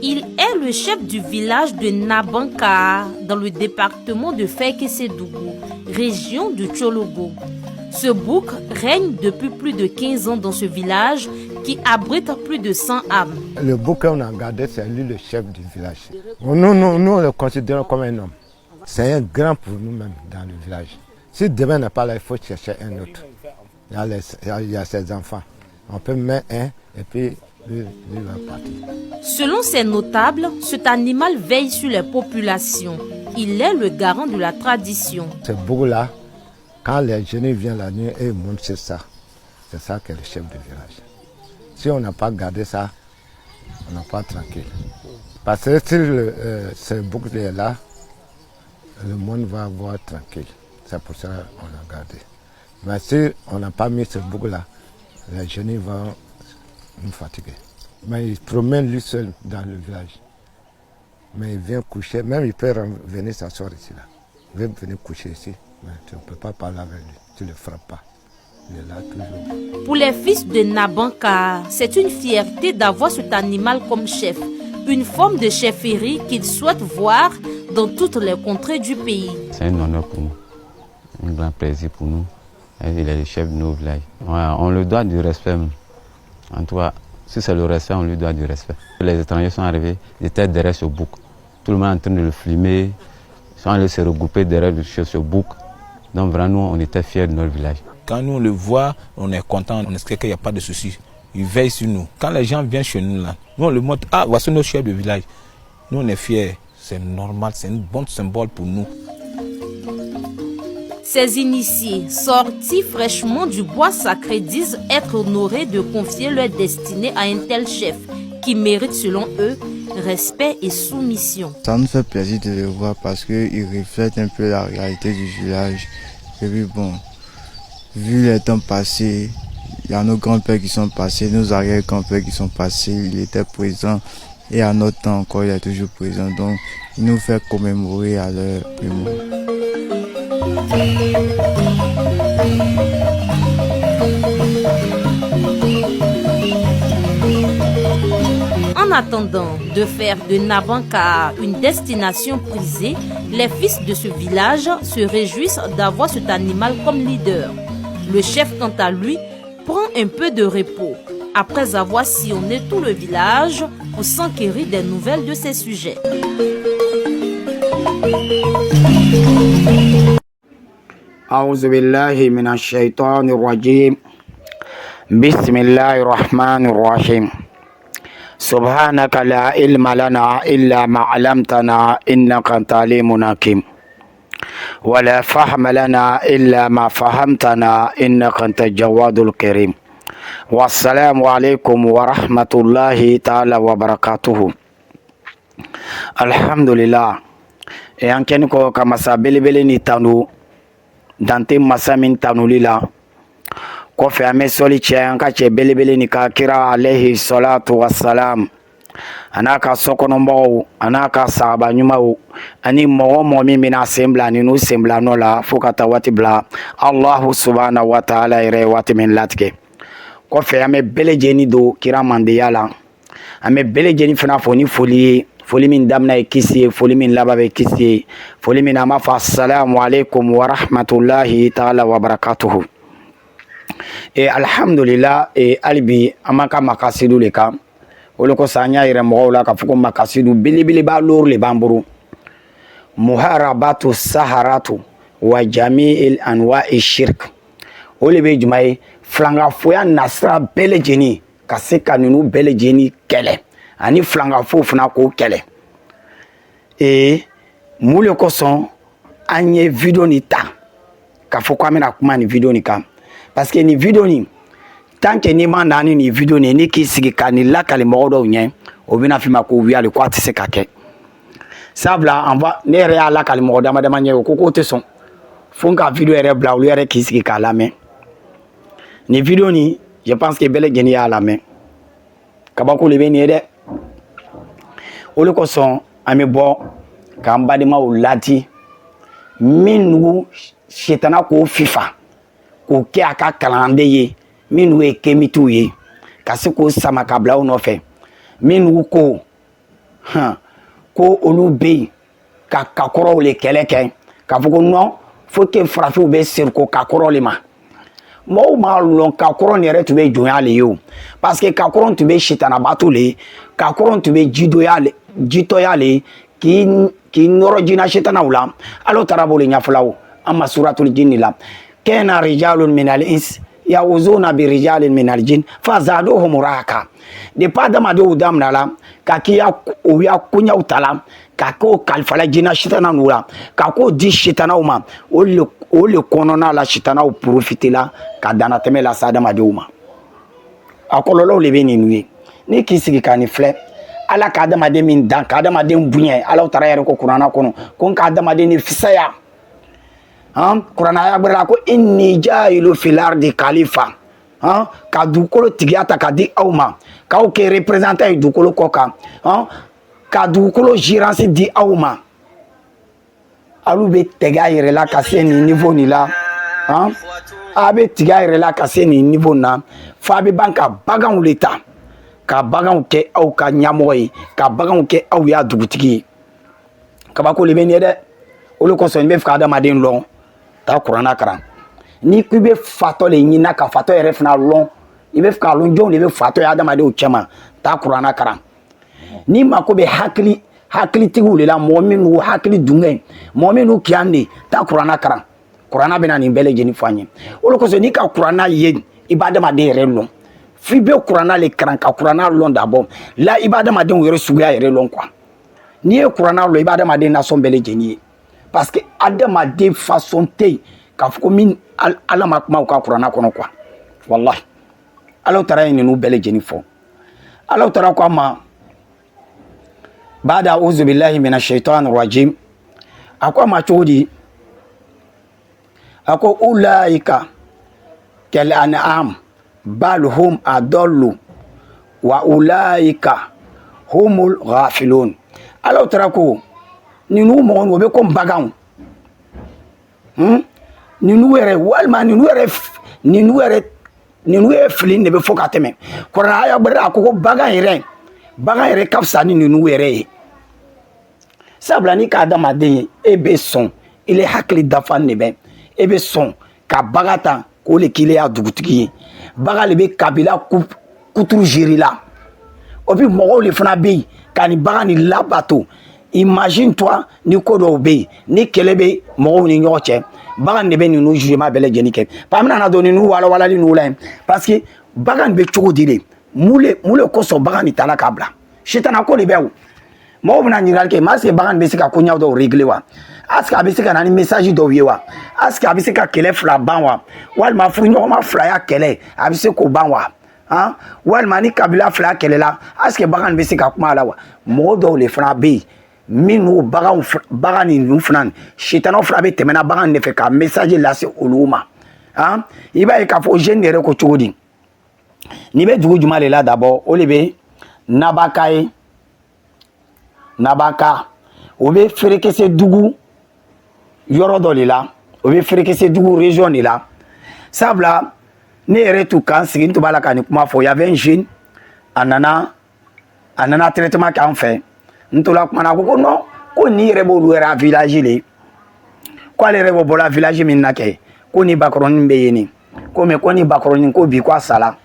Il est le chef du village de Nabanka, dans le département de Fekkesedougou, région de Tchologo. Ce bouc règne depuis plus de 15 ans dans ce village qui abrite plus de 100 âmes. Le bouc qu'on a gardé, c'est lui le chef du village. Nous le considérons comme un homme. C'est un grand pour nous-mêmes dans le village. Si demain n'est pas là, il faut chercher un autre. Il y a ses enfants. On peut mettre un et puis lui va partir. Selon ces notables, cet animal veille sur les populations. Il est le garant de la tradition. Ce bouc-là, quand les jeunes viennent la nuit et ils montent sur ça, c'est ça qui est le chef du village. Si on n'a pas gardé ça, on n'est pas tranquille. Parce que si ce bouc est là, le monde va avoir tranquille. C'est pour ça qu'on l'a gardé. Mais si on n'a pas mis ce bouc-là, les jeunes vont nous fatiguer. Mais il promène lui seul dans le village. Mais il vient coucher, même il peut venir s'asseoir ici. Là. Il vient venir coucher ici. Mais tu ne peux pas parler avec lui, tu ne le frappes pas. Il est là toujours. Pour les fils de Nabanka, c'est une fierté d'avoir cet animal comme chef. Une forme de chefferie qu'ils souhaitent voir dans toutes les contrées du pays. C'est un honneur pour nous, un grand plaisir pour nous. Il est le chef de nos villages. Ouais, on lui doit du respect. En tout cas, si c'est le respect, on lui doit du respect. Les étrangers sont arrivés, ils étaient derrière ce bouc. Tout le monde est en train de le filmer. Ils sont allés se regrouper derrière ce bouc. Donc vraiment, nous, on était fiers de notre village. Quand nous le voit, on est content, on espère qu'il n'y a pas de soucis. Il veille sur nous. Quand les gens viennent chez nous, là, nous on le montre, ah, voici notre chef de village. Nous, on est fiers. C'est normal, c'est un bon symbole pour nous. Ces initiés, sortis fraîchement du bois sacré, disent être honorés de confier leur destinée à un tel chef qui mérite, selon eux, respect et soumission. Ça nous fait plaisir de le voir parce qu'il reflète un peu la réalité du village. Et puis bon, vu les temps passés, il y a nos grands-pères qui sont passés, nos arrière-grands-pères qui sont passés, il était présent et à notre temps encore il est toujours présent. Donc il nous fait commémorer à leur mémoire. En attendant de faire de Nabanka une destination prisée, les fils de ce village se réjouissent d'avoir cet animal comme leader. Le chef, quant à lui, prend un peu de repos après avoir sillonné tout le village pour s'enquérir des nouvelles de ses sujets. أعوذ بالله من الشيطان الرجيم بسم الله الرحمن الرحيم سبحانك لا علم لنا إلا ما علمتنا إنك أنت العليم الحكيم ولا فهم لنا إلا ما فهمتنا إنك أنت الجواد الكريم والسلام عليكم ورحمة الله تعالى وبركاته الحمد لله يانكنكو كما سابيلي نتانو Dante masamin tanulila kofe ame soli chenka che belebele ni ka kira alayhi salatu wassalam anaka sokonombo anaka sahaba nyumawo ani mo mi mina sembla ni no sembla no la fokata wati bla Allah subhanahu wa ta'ala ire wati min latke kofe ame belejeni do kira mandiyala ame belejeni fana foni foli min damna e kisi foli min lababe kisi foli min ama fa assalamu alaikum wa rahmatullahi ta'ala wa barakatuhu alhamdulillah alibi amaka makasidu le kam oloko sanya ire mo la ka fuko makasidu bilibili ba lor le bamburu muharabatu saharatu wa jami'il anwa'i shirk olibe jumai flanga foya nasra belejeni kaseka nunu belejeni kele ani flanga fofuna ko kele mule ko son anye video ni ta ka fo kwa mena kuma ni video ni kam parce que ni video ni tant que ni mandani ni video ni ki sigi kan la kale modo nyen o bina fi mako wi ale ko atise ka ke sabla enva ne re ala kale modo ma dama nyen ko ko te son fonka video ere bla o ere ki sigi ka la men ni video ni je pense que bele geni ya la men kabako le be ni de ole ko son ame bo kamba de ma o lati minu shetana ko fifa ko ke aka kalande ye minu e kemitu ye kasi ko sama kabla o no fe minu ko ko olu bɛ yen ka kakɔrɔw le kɛlɛ kɛ k'a fɔ ko non faut que farafinw bɛ siriko kakɔrɔ le ma mɔgɔw m'a lɔn kakɔrɔ nin yɛrɛ tun bɛ jɔnya le ye o parce que kakɔrɔ tun bɛ sitanabato le kakɔrɔ tun bɛ jitɔya le k'i nɔrɔ jinɛ sitanaw la ala taara b'o le ɲɛfɔla o an ma suratul jinni la kɛna rijalun minal ins yawuzuna bi rijalin minal jin fazaduhum rahaqa depuis adamadenw daminɛ la ka u y'a koɲaw ta la ka k'o kalifala jinɛ sitana n'u la ka k'o di sitanaw ma o le kɔnɔna la sitanaw profitela ka danatɛmɛ lase adamadenw ma a kɔlɔlɔw le bɛ nin ye ni k'i sigi ka nin filɛ ala ka adamaden min dan ka adamaden bonya ala taara yɛrɛ ko kuranna kɔnɔ ko n ka adamaden ni fisaya kuranna y'a gbɛrɛ la ko inni jaayilu fil ardi khalifa ka dugukolo tigiya ta ka di aw ma k'aw kɛ représentant ye dugukolo kɔ kan ka dugukolo gérance di aw ma alu bɛ tigɛ a yɛrɛ la ka se nin niveau nin la a bɛ tigɛ a yɛrɛ la ka se nin niveau na f'a bɛ ban ka baganw le ta ka baganw kɛ aw ka ɲɛmɔgɔ ye ka baganw kɛ aw y'a dugutigi ye kabako le bɛ nin ye dɛ olu kosɔn n bɛ fɛ ka adamaden lɔn taa kuranna kalan ni k'i bɛ fatɔ le ɲinina ka fatɔ yɛrɛ fana lɔn i bɛ fɛ k'a lɔn jɔnw de bɛ fatɔ ye adamadenw cɛma taa kuranna kalan ni mako bɛ hakilitigiw de la mɔgɔ minnu hakili dungɛ mɔgɔ minnu kiyan de taa kuranna kalan kuranna bɛna nin bɛɛ lajɛlen fɔ an ye olu kosɔn n'i ka kuranna ye i b'a adamaden yɛrɛ lɔn f'i bɛ kuranna le kalan ka kuranna lɔn d'abord la i b'a adamadenw yɛrɛ suguya yɛrɛ lɔn quoi n'i ye kuranna lɔn i b'a adamaden nasɔn bɛɛ lajɛlen ye parce que adamaden façon tɛ yen k'a fɔ ko min ala ma kuma u ka kuranna kɔnɔ quoi wallahi ala taara ye ninnu bɛɛ lajɛlen fɔ ala taara ko a ma bada uzu billahi mina shaitanir rajim a ko a ma cogo di a ko ulaika kal an'am bal hum adallu wa ulaika humul ghafilun ala taara ko ninnu mɔgɔ o bɛ ko baganw ninnu yɛrɛ walima ninnu ye fili de bɛ fɔ ka tɛmɛ kuranna aya gbɛrɛ a ko bagan yɛrɛ ka fisa ni ninnu yɛrɛ ye sabula ni ka adamaden ye e bɛ sɔn ile hakili dafan de bɛ e bɛ sɔn ka bagan ta k'o le k'ile y'a dugutigi ye bagan le bɛ kabila kuturu zeri la o bi mɔgɔw le fana bɛ yen ka ni bagan ni labato imagine toi ni ko dɔw bɛ yen ni kɛlɛ bɛ mɔgɔw ni ɲɔgɔn cɛ bagan de bɛ ninnu jugement bɛɛ lajɛlen kɛ pa mina na don ninnu walawalali ninnu la yen parce que bagan bɛ cogo di de mun le kosɔn bagan ni tala k'a bila sitana ko de bɛ o mɔgɔw bɛna ɲininkali kɛ est-ce que bagan bɛ se ka koɲaw dɔw régler wa est-ce que a bɛ se ka na ni message dɔw ye wa est-ce que a bɛ se ka kɛlɛ fila ban wa walima furuɲɔgɔnma fila ya kɛlɛ a bɛ se k'o ban wa walima ni kabila fila kɛlɛ la est-ce que bagan bɛ se ka kuma a la wa mɔgɔ dɔw le fana bɛ yen minnu bagan ni ninnu fana sitanaw fana bɛ tɛmɛna bagan de fɛ ka message lase olu ma i b'a ye k'a fɔ jeune yɛrɛ ko cogo di n'i bɛ dugu jumɛn de la d'abord o de bɛ nabaka ye nabaka o bɛ ferekese dugu yɔrɔ dɔ de la o bɛ ferekese dugu région de la sabula ne yɛrɛ tun kan sigi n tun b'a la ka nin kuma fɔ y avait un jeune a nana traitement k'an fɛ n tola kumana ko non ko ni yɛrɛ b'olu yɛrɛ a village le ko ale yɛrɛ bɛ bɔla village min na kɛ ko ni bakɔrɔnin bɛ yen nin ko mais ko ni bakɔrɔnin ko bi ko a sala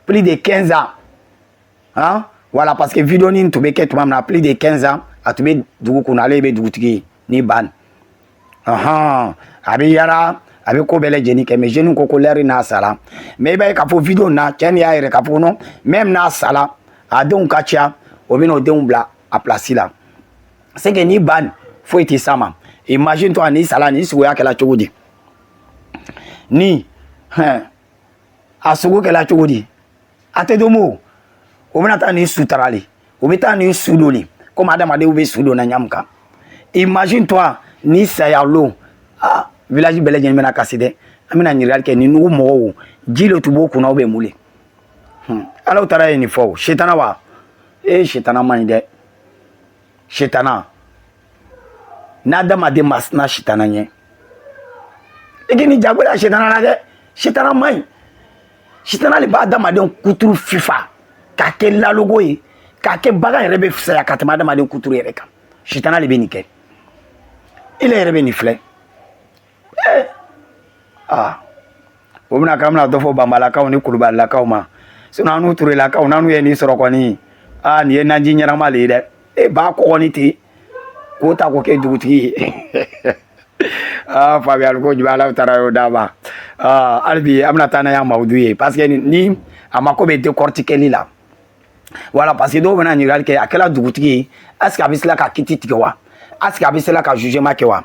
plus de 15 ans voilà parce que vidéo nin tun bɛ kɛ tuma min na plus de 15 ans a tun bɛ dugu kɔnɔ ale bɛ dugutigi ye ni ban a bɛ yala a bɛ ko bɛɛ lajɛlen kɛ mais jeune ko l'heure n'a sala mais i b'a ye k'a fɔ vidéo na cɛ ni y'a yɛrɛ k'a fɔ non même n'a sala a denw ka ca o bɛ n'o denw bila a place la c'est que ni ban foyi tɛ s'a ma imagine toi ni sala ni suguya kɛla cogo di ni a sugu kɛla cogo di a tɛ don mo o bɛna taa ni sutarali o bɛ taa ni su doli comme adamadenw bɛ su donna ɲamu kan imagine toi ni sayalo village bɛɛ lajɛlen bɛna kasi dɛ an bɛna ɲininkali kɛ ni nugu mɔgɔw ji le tun b'o kunna bɛ mun le ala taara ye nin fɔ sitana wa sitana man ɲi dɛ sitana n'adamaden ma sina sitana ɲɛ i k'i ni jagoya sitana la dɛ sitana man ɲi sitana le b'a adamaden kuturu fifa k'a kɛ lalogo ye k'a kɛ bagan yɛrɛ bɛ fisaya ka tɛmɛ adamaden kuturu yɛrɛ kan sitana de bɛ nin kɛ ile yɛrɛ bɛ nin filɛ o bɛna k'an bɛna dɔ fɔ banbalakaw ni kulubalilakaw ma sinon an n'u turelakaw n'an'u ye nin sɔrɔ kɔni nin ye naji ɲɛnama le ye dɛ b'a kɔgɔni ten k'o ta k'o kɛ dugutigi ye Fabien ko jugu ala taara y'o d'a ma hali bi an bɛna taa n'a ye mawudu ye parce que ni a mako bɛ décortiquer la voilà parce que dɔw bɛna ɲininkali kɛ a kɛra dugutigi ye est ce que a bɛ se la ka kiti tigɛ wa est ce que a bɛ se la ka jugement kɛ wa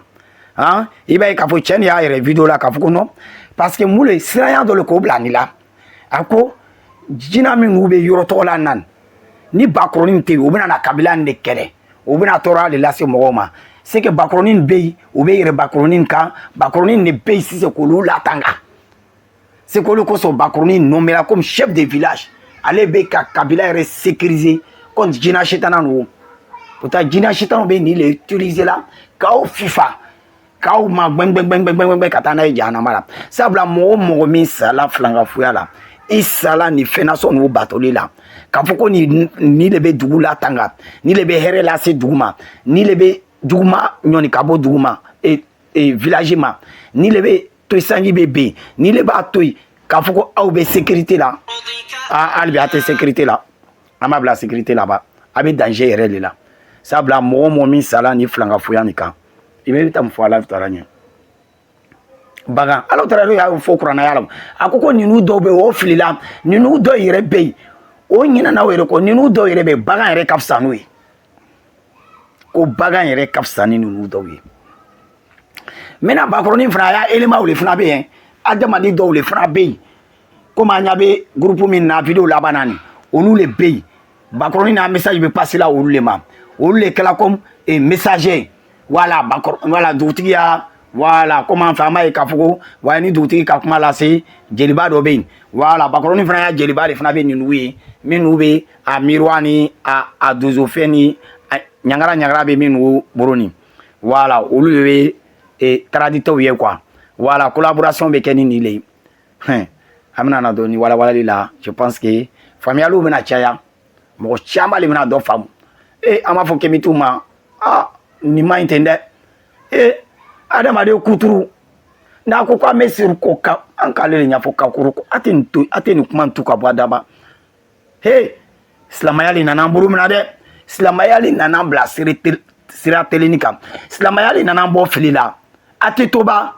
i b'a ye k'a fɔ cɛ nin y'a yɛrɛ vidéo la k'a fɔ ko non parce que mun le siranya dɔ le k'o bila nin la a ko jina min n'u bɛ yɔrɔ tɔgɔ la nan ni bakɔrɔnin tɛ yen u bɛna na kabila nin de kɛlɛ u bɛna tɔɔrɔya de lase mɔgɔw ma c'est que bakɔrɔnin bɛ yen u bɛ yɛrɛ bakɔrɔnin kan bakɔrɔnin de bɛ yen sisan k'olu latanga c'est k'olu kosɔn bakɔrɔnin nommé comme chef de village ale bɛ ka kabila yɛrɛ sécuriser contre jina sitana ninnu pourtant jina sitana bɛ nin le utiliser la k'aw fifa k'aw ma gbɛngbɛngbɛngbɛngbɛngbɛn ka taa n'a ye jahanama la sabula mɔgɔ o mɔgɔ min sala filankafoya la i sala ni fɛn nasɔn n'o batoli la k'a fɔ ko ni le bɛ dugu la tanga ni le bɛ hɛrɛ lase dugu ma ni le bɛ dugu ma ɲɔni ka bɔ dugu ma village ma ni le bɛ to sanji bɛ ben ni le b'a to yen k'a fɔ ko aw bɛ sécurité la hali bi a tɛ sécurité la an b'a bila sécurité la ba a bɛ danger yɛrɛ de la sabula mɔgɔ o mɔgɔ min sala ni filankafoya nin kan i bɛ taa mun fɔ ala taara ɲɛ bagan ala taara y'a fɔ kuranaya la a ko ninnu dɔw bɛ yen o filila ninnu dɔw yɛrɛ bɛ yen o ɲinɛna o yɛrɛ kɔ ninnu dɔw yɛrɛ bɛ yen bagan yɛrɛ ka fisa n'o ye ko bagan yɛrɛ ka fisa ni ninnu dɔw ye maintenant bakɔrɔnin fana a y'a élément le fana bɛ yen adamaden dɔw le fana bɛ yen komi an ɲa bɛ groupe min na vidéo laban na nin olu le bɛ yen bakɔrɔnin n'a message bɛ passer la olu le ma olu le kɛla comme messager voilà voilà dugutigi y'a voilà comme an fɛ an b'a ye k'a fɔ ko wa ni dugutigi ka kuma lase jeliba dɔ bɛ yen voilà bakɔrɔnin fana y'a jeliba de fana bɛ ninnu ye minnu bɛ a miroir ni a dozofɛn ni ɲangara ɲangara bɛ minnu bolo nin voilà olu de bɛ traditeurs ye quoi voilà collaboration bɛ kɛ ni nin le ye an bɛna na dɔn ni walawalali la je pense que faamuyaliw bɛna caya mɔgɔ caman de bɛna dɔ faamu an b'a fɔ k'emi t'u ma nin ma ɲi ten dɛ adamaden kuturu n'a ko k'an bɛ siri ko kan an k'ale de ɲɛfɔ kakuru a tɛ nin kuma tu ka bɔ a daba silamɛya de nana an bolo minɛ dɛ silamɛya de nana an bila sira telini kan silamɛya de nana an bɔ fili la a tɛ toba